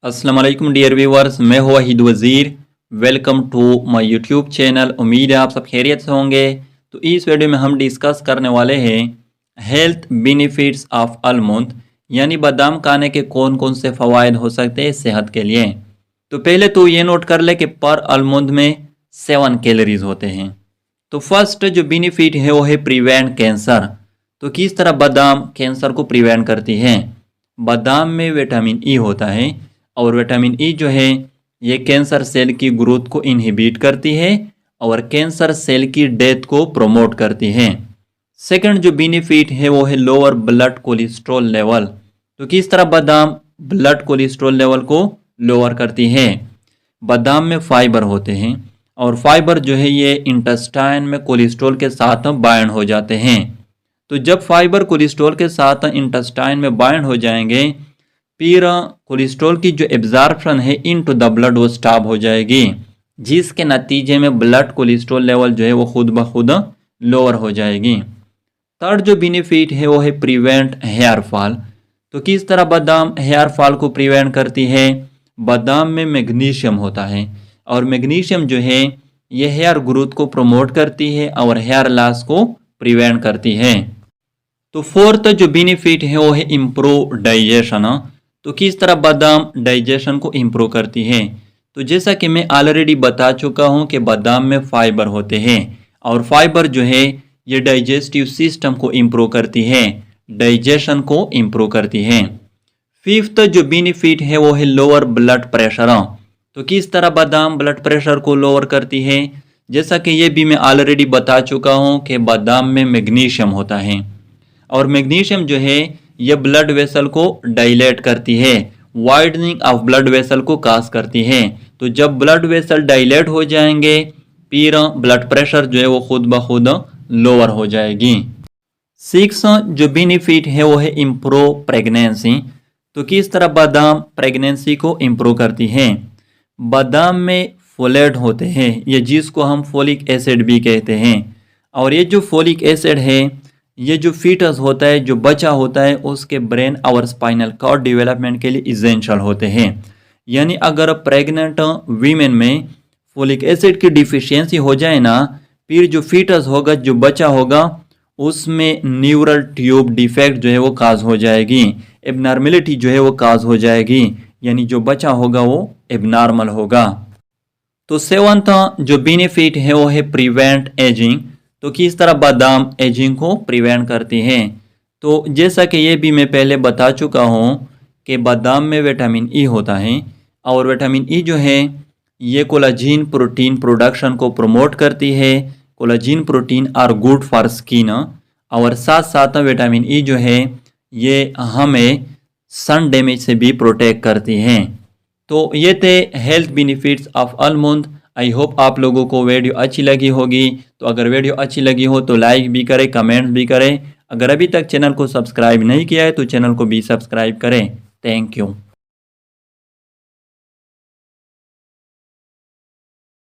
अस्सलाम वालेकुम dear viewers, मैं हूँ Waheed Wazir. Welcome to my YouTube channel. उम्मीद है आप सब खैरियत से होंगे। तो इस वीडियो में हम डिस्कस करने वाले हैं हेल्थ बेनिफिट्स ऑफ आलमंड, यानी बादाम खाने के कौन कौन से फ़वाइद हो सकते हैं सेहत के लिए। तो पहले तो ये नोट कर ले कि पर आलमंड में 7 कैलोरीज होते हैं। तो फर्स्ट जो बेनिफिट है वो है प्रिवेंट कैंसर। तो किस तरह बादाम कैंसर को प्रिवेंट करती है। बादाम में विटामिन ई होता है और विटामिन ई जो है ये कैंसर सेल की ग्रोथ को इनहिबिट करती है और कैंसर सेल की डेथ को प्रोमोट करती है। सेकंड जो बेनिफिट है वो है लोअर ब्लड कोलेस्ट्रॉल लेवल। तो किस तरह बादाम ब्लड कोलेस्ट्रॉल लेवल को लोअर करती है। बादाम में फाइबर होते हैं और फाइबर जो है ये इंटेस्टाइन में कोलेस्ट्रॉल के साथ बाइंड हो जाते हैं। तो जब फाइबर कोलेस्ट्रॉल के साथ इंटेस्टाइन में बाइंड हो जाएंगे फिर कोलेस्ट्रॉल की जो एब्जॉर्प्शन है इनटू द ब्लड वो स्टॉप हो जाएगी, जिसके नतीजे में ब्लड कोलेस्ट्रॉल लेवल जो है वो खुद ब खुद लोअर हो जाएगी। थर्ड जो बेनिफिट है वो है प्रिवेंट हेयर फॉल। तो किस तरह बादाम हेयर फॉल को प्रिवेंट करती है। बादाम में मैग्नीशियम होता है और मैग्नीशियम जो है ये हेयर ग्रोथ को प्रमोट करती है और हेयर लॉस को प्रिवेंट करती है। तो फोर्थ जो बेनिफिट है वो है इम्प्रूव डाइजेशन। तो किस तरह बादाम डाइजेशन को इम्प्रूव करती है। तो जैसा कि मैं ऑलरेडी बता चुका हूँ कि बादाम में फाइबर होते हैं और फाइबर जो है ये डाइजेस्टिव सिस्टम को इम्प्रूव करती है, डाइजेशन को इम्प्रूव करती है। फिफ्थ जो बेनिफिट है वो है लोअर ब्लड प्रेशर। तो किस तरह बादाम ब्लड प्रेशर को लोअर करती है। जैसा कि ये भी मैं ऑलरेडी बता चुका हूँ कि बादाम में मैग्नीशियम होता है और मैग्नीशियम जो है ये ब्लड वेसल को डायलेट करती है, वाइडनिंग ऑफ ब्लड वेसल को काज करती है। तो जब ब्लड वेसल डायलेट हो जाएंगे फिर ब्लड प्रेशर जो है वो खुद ब खुद लोअर हो जाएगी। सिक्स जो बेनिफिट है वो है इम्प्रूव प्रेगनेंसी। तो किस तरह बादाम प्रेगनेंसी को इम्प्रूव करती है। बादाम में फोलेट होते हैं, ये जिसको हम फोलिक एसिड भी कहते हैं, और ये जो फोलिक एसिड है ये जो फीटस होता है, जो बच्चा होता है, उसके ब्रेन और स्पाइनल कॉर्ड डेवलपमेंट के लिए इसेंशियल होते हैं। यानी अगर प्रेग्नेंट वीमेन में फोलिक एसिड की डिफिशियंसी हो जाए ना फिर जो फीटस होगा, जो बच्चा होगा, उसमें न्यूरल ट्यूब डिफेक्ट जो है वो काज हो जाएगी, एबनॉर्मेलिटी जो है वो काज हो जाएगी, यानी जो बच्चा होगा वो एबनॉर्मल होगा। तो सेवंथ जो बेनिफिट है वो है प्रिवेंट एजिंग। तो किस तरह बादाम एजिंग को प्रिवेंट करती हैं। तो जैसा कि ये भी मैं पहले बता चुका हूँ कि बादाम में विटामिन ई होता है और विटामिन ई जो है ये कोलाजीन प्रोटीन प्रोडक्शन को प्रमोट करती है। Collagen protein are good for skin और साथ साथ विटामिन ई जो है ये हमें सन डैमेज से भी प्रोटेक्ट करती हैं। तो ये थे health benefits of almond. I hope आप लोगों को वीडियो अच्छी लगी होगी। तो अगर वीडियो अच्छी लगी हो तो लाइक भी करें, कमेंट्स भी करें। अगर अभी तक चैनल को सब्सक्राइब नहीं किया है तो चैनल को भी सब्सक्राइब करें। Thank you.